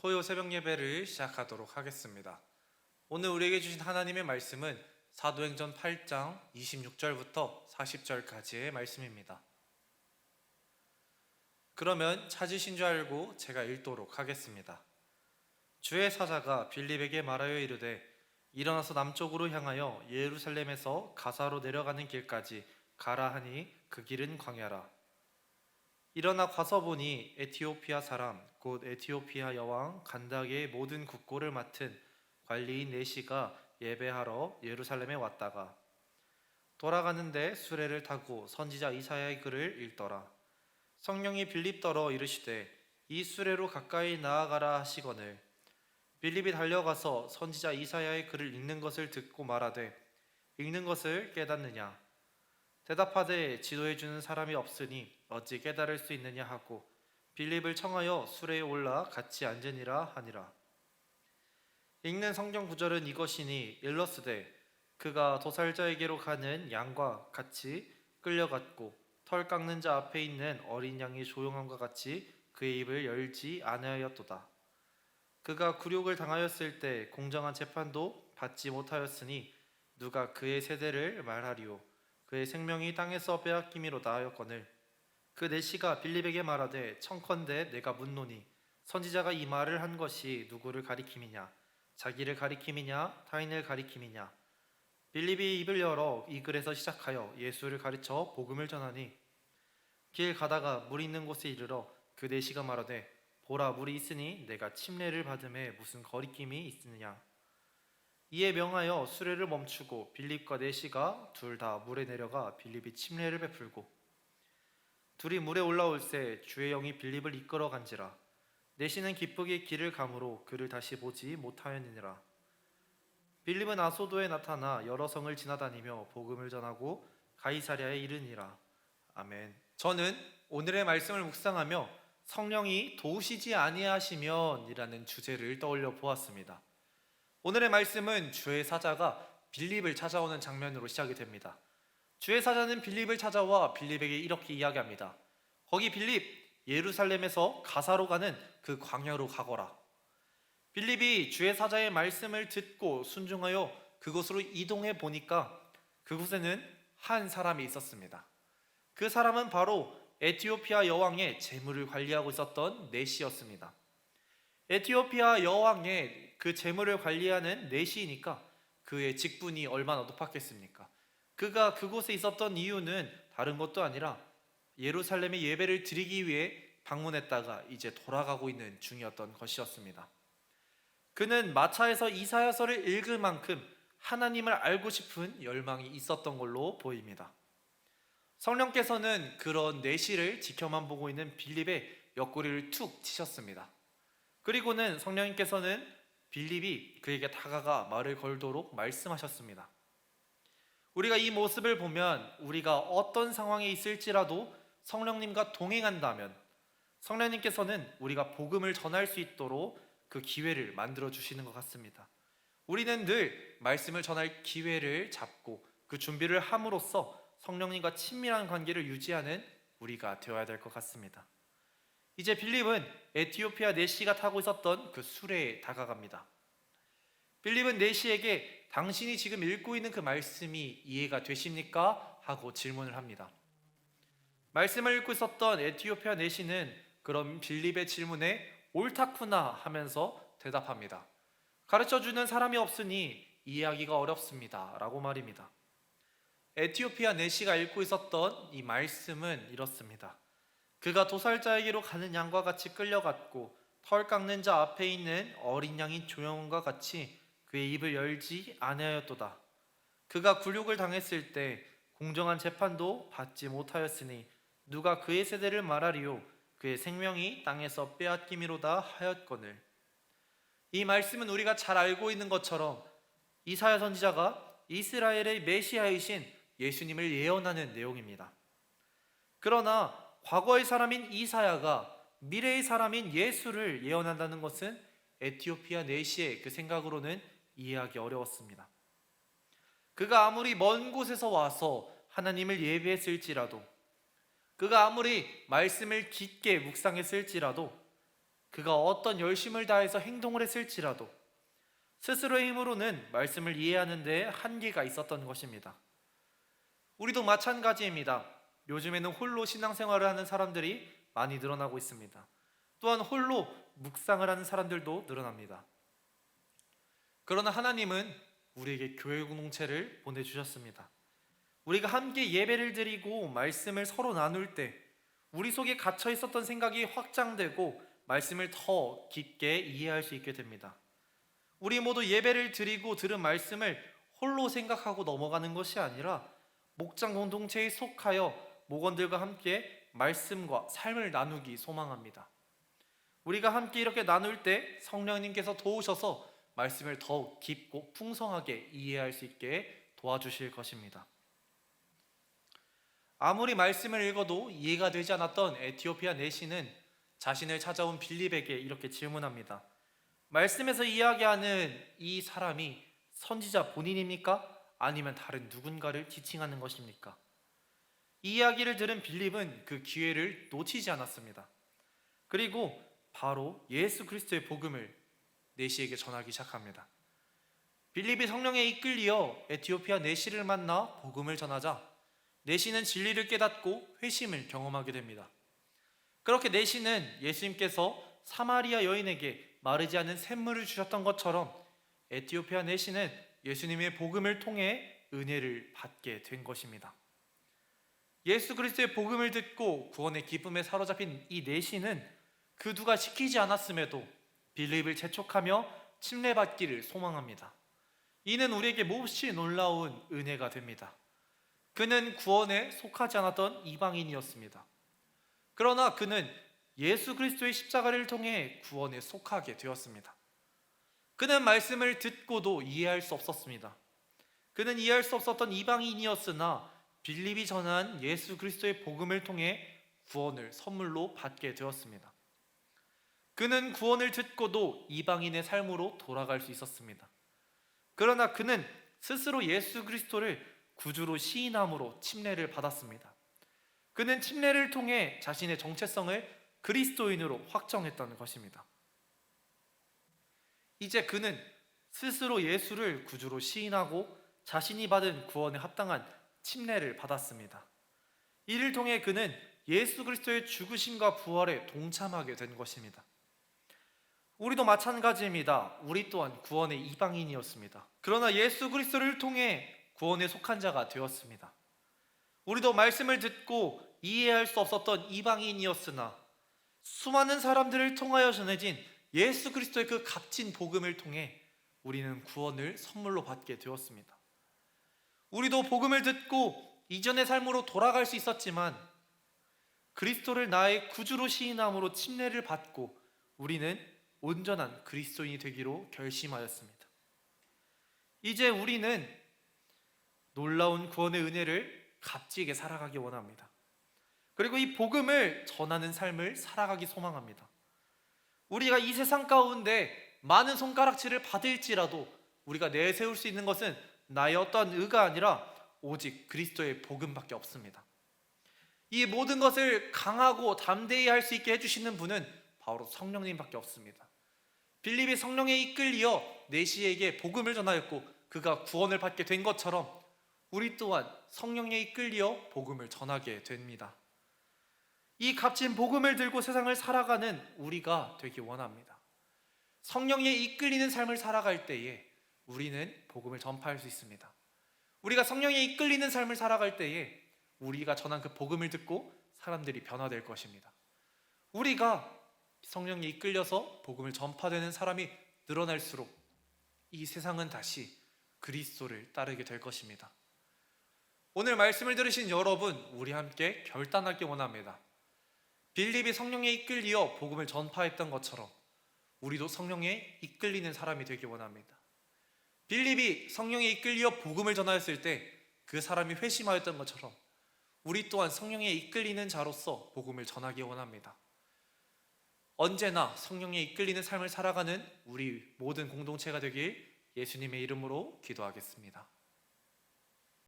토요 새벽 예배를 시작하도록 하겠습니다. 오늘 우리에게 주신 하나님의 말씀은 사도행전 8장 26절부터 40절까지의 말씀입니다. 그러면 찾으신 줄 알고 제가 읽도록 하겠습니다. 주의 사자가 빌립에게 말하여 이르되 일어나서 남쪽으로 향하여 예루살렘에서 가사로 내려가는 길까지 가라 하니 그 길은 광야라. 일어나 가서 보니 에티오피아 사람 곧 에티오피아 여왕 간다게의 모든 국고를 맡은 관리인 네시가 예배하러 예루살렘에 왔다가 돌아가는데 수레를 타고 선지자 이사야의 글을 읽더라. 성령이 빌립더러 이르시되 이 수레로 가까이 나아가라 하시거늘 빌립이 달려가서 선지자 이사야의 글을 읽는 것을 듣고 말하되 읽는 것을 깨닫느냐. 대답하되 지도해주는 사람이 없으니 어찌 깨달을 수 있느냐 하고 빌립을 청하여 수레에 올라 같이 앉으니라 하니라. 읽는 성경 구절은 이것이니 일러스되 그가 도살자에게로 가는 양과 같이 끌려갔고 털 깎는 자 앞에 있는 어린 양이 조용함과 같이 그의 입을 열지 아니하였도다. 그가 굴욕을 당하였을 때 공정한 재판도 받지 못하였으니 누가 그의 세대를 말하리요. 그의 생명이 땅에서 빼앗김이로다 하였거늘 그 네시가 빌립에게 말하되 청컨대 내가 묻노니 선지자가 이 말을 한 것이 누구를 가리킴이냐 자기를 가리킴이냐 타인을 가리킴이냐. 빌립이 입을 열어 이 글에서 시작하여 예수를 가르쳐 복음을 전하니 길 가다가 물 있는 곳에 이르러 그 네시가 말하되 보라 물이 있으니 내가 침례를 받음에 무슨 거리낌이 있느냐. 이에 명하여 수레를 멈추고 빌립과 네시가 둘 다 물에 내려가 빌립이 침례를 베풀고 둘이 물에 올라올새 주의 영이 빌립을 이끌어 간지라. 네시는 기쁘게 길을 가므로 그를 다시 보지 못하였느니라. 빌립은 아소도에 나타나 여러 성을 지나다니며 복음을 전하고 가이사랴에 이르니라. 아멘. 저는 오늘의 말씀을 묵상하며 성령이 도우시지 아니하시면 이라는 주제를 떠올려 보았습니다. 오늘의 말씀은 주의 사자가 빌립을 찾아오는 장면으로 시작이 됩니다. 주의 사자는 빌립을 찾아와 빌립에게 이렇게 이야기합니다. 거기 빌립, 예루살렘에서 가사로 가는 그 광야로 가거라. 빌립이 주의 사자의 말씀을 듣고 순종하여 그곳으로 이동해 보니까 그곳에는 한 사람이 있었습니다. 그 사람은 바로 에티오피아 여왕의 재물을 관리하고 있었던 네시였습니다. 에티오피아 여왕의 그 재물을 관리하는 네시이니까 그의 직분이 얼마나 높았겠습니까? 그가 그곳에 있었던 이유는 다른 것도 아니라 예루살렘에 예배를 드리기 위해 방문했다가 이제 돌아가고 있는 중이었던 것이었습니다. 그는 마차에서 이사야서를 읽을 만큼 하나님을 알고 싶은 열망이 있었던 걸로 보입니다. 성령께서는 그런 네시를 지켜만 보고 있는 빌립의 옆구리를 툭 치셨습니다. 그리고는 성령님께서는 빌립이 그에게 다가가 말을 걸도록 말씀하셨습니다. 우리가 이 모습을 보면 우리가 어떤 상황에 있을지라도 성령님과 동행한다면 성령님께서는 우리가 복음을 전할 수 있도록 그 기회를 만들어 주시는 것 같습니다. 우리는 늘 말씀을 전할 기회를 잡고 그 준비를 함으로써 성령님과 친밀한 관계를 유지하는 우리가 되어야 될 것 같습니다. 이제 빌립은 에티오피아 네시가 타고 있었던 그 수레에 다가갑니다. 빌립은 네시에게 당신이 지금 읽고 있는 그 말씀이 이해가 되십니까? 하고 질문을 합니다. 말씀을 읽고 있었던 에티오피아 네시는 그럼 빌립의 질문에 옳다구나 하면서 대답합니다. 가르쳐주는 사람이 없으니 이해하기가 어렵습니다 라고 말입니다. 에티오피아 네시가 읽고 있었던 이 말씀은 이렇습니다. 그가 도살자에게로 가는 양과 같이 끌려갔고 털 깎는 자 앞에 있는 어린 양인 조용과 같이 그의 입을 열지 아니하였도다. 그가 굴욕을 당했을 때 공정한 재판도 받지 못하였으니 누가 그의 세대를 말하리요. 그의 생명이 땅에서 빼앗김이로다 하였거늘. 이 말씀은 우리가 잘 알고 있는 것처럼 이사야 선지자가 이스라엘의 메시아이신 예수님을 예언하는 내용입니다. 그러나 과거의 사람인 이사야가 미래의 사람인 예수를 예언한다는 것은 에티오피아 네시의 그 생각으로는 이해하기 어려웠습니다. 그가 아무리 먼 곳에서 와서 하나님을 예배했을지라도, 그가 아무리 말씀을 깊게 묵상했을지라도 그가 어떤 열심을 다해서 행동을 했을지라도 스스로의 힘으로는 말씀을 이해하는 데 한계가 있었던 것입니다. 우리도 마찬가지입니다. 요즘에는 홀로 신앙생활을 하는 사람들이 많이 늘어나고 있습니다. 또한 홀로 묵상을 하는 사람들도 늘어납니다. 그러나 하나님은 우리에게 교회 공동체를 보내주셨습니다. 우리가 함께 예배를 드리고 말씀을 서로 나눌 때 우리 속에 갇혀 있었던 생각이 확장되고 말씀을 더 깊게 이해할 수 있게 됩니다. 우리 모두 예배를 드리고 들은 말씀을 홀로 생각하고 넘어가는 것이 아니라 목장 공동체에 속하여 목원들과 함께 말씀과 삶을 나누기 소망합니다. 우리가 함께 이렇게 나눌 때 성령님께서 도우셔서 말씀을 더욱 깊고 풍성하게 이해할 수 있게 도와주실 것입니다. 아무리 말씀을 읽어도 이해가 되지 않았던 에티오피아 내시는 자신을 찾아온 빌립에게 이렇게 질문합니다. 말씀에서 이야기하는 이 사람이 선지자 본인입니까? 아니면 다른 누군가를 지칭하는 것입니까? 이 이야기를 들은 빌립은 그 기회를 놓치지 않았습니다. 그리고 바로 예수 그리스도의 복음을 내시에게 전하기 시작합니다. 빌립이 성령에 이끌려 에티오피아 내시를 만나 복음을 전하자 내시는 진리를 깨닫고 회심을 경험하게 됩니다. 그렇게 내시는 예수님께서 사마리아 여인에게 마르지 않은 샘물을 주셨던 것처럼 에티오피아 내시는 예수님의 복음을 통해 은혜를 받게 된 것입니다. 예수 그리스도의 복음을 듣고 구원의 기쁨에 사로잡힌 이 내시는 그 누가 시키지 않았음에도 빌립을 재촉하며 침례받기를 소망합니다. 이는 우리에게 몹시 놀라운 은혜가 됩니다. 그는 구원에 속하지 않았던 이방인이었습니다. 그러나 그는 예수 그리스도의 십자가를 통해 구원에 속하게 되었습니다. 그는 말씀을 듣고도 이해할 수 없었습니다. 그는 이해할 수 없었던 이방인이었으나 빌립이 전한 예수 그리스도의 복음을 통해 구원을 선물로 받게 되었습니다. 그는 구원을 듣고도 이방인의 삶으로 돌아갈 수 있었습니다. 그러나 그는 스스로 예수 그리스도를 구주로 시인함으로 침례를 받았습니다. 그는 침례를 통해 자신의 정체성을 그리스도인으로 확정했다는 것입니다. 이제 그는 스스로 예수를 구주로 시인하고 자신이 받은 구원에 합당한 침례를 받았습니다. 이를 통해 그는 예수 그리스도의 죽으심과 부활에 동참하게 된 것입니다. 우리도 마찬가지입니다. 우리 또한 구원의 이방인이었습니다. 그러나 예수 그리스도를 통해 구원에 속한 자가 되었습니다. 우리도 말씀을 듣고 이해할 수 없었던 이방인이었으나 수많은 사람들을 통하여 전해진 예수 그리스도의 그 값진 복음을 통해 우리는 구원을 선물로 받게 되었습니다. 우리도 복음을 듣고 이전의 삶으로 돌아갈 수 있었지만 그리스도를 나의 구주로 시인함으로 침례를 받고 우리는 온전한 그리스도인이 되기로 결심하였습니다. 이제 우리는 놀라운 구원의 은혜를 값지게 살아가기 원합니다. 그리고 이 복음을 전하는 삶을 살아가기 소망합니다. 우리가 이 세상 가운데 많은 손가락질을 받을지라도 우리가 내세울 수 있는 것은 나의 어떠한 의가 아니라 오직 그리스도의 복음밖에 없습니다. 이 모든 것을 강하고 담대히 할 수 있게 해주시는 분은 바로 성령님밖에 없습니다. 빌립이 성령에 이끌려 내시에게 복음을 전하였고 그가 구원을 받게 된 것처럼 우리 또한 성령에 이끌려 복음을 전하게 됩니다. 이 값진 복음을 들고 세상을 살아가는 우리가 되기 원합니다. 성령에 이끌리는 삶을 살아갈 때에 우리는 복음을 전파할 수 있습니다. 우리가 성령에 이끌리는 삶을 살아갈 때에 우리가 전한 그 복음을 듣고 사람들이 변화될 것입니다. 우리가 성령에 이끌려서 복음을 전파되는 사람이 늘어날수록 이 세상은 다시 그리스도를 따르게 될 것입니다. 오늘 말씀을 들으신 여러분, 우리 함께 결단하기 원합니다. 빌립이 성령에 이끌려 복음을 전파했던 것처럼 우리도 성령에 이끌리는 사람이 되기 원합니다. 빌립이 성령에 이끌려 복음을 전하였을 때 그 사람이 회심하였던 것처럼 우리 또한 성령에 이끌리는 자로서 복음을 전하기 원합니다. 언제나 성령에 이끌리는 삶을 살아가는 우리 모든 공동체가 되길 예수님의 이름으로 기도하겠습니다.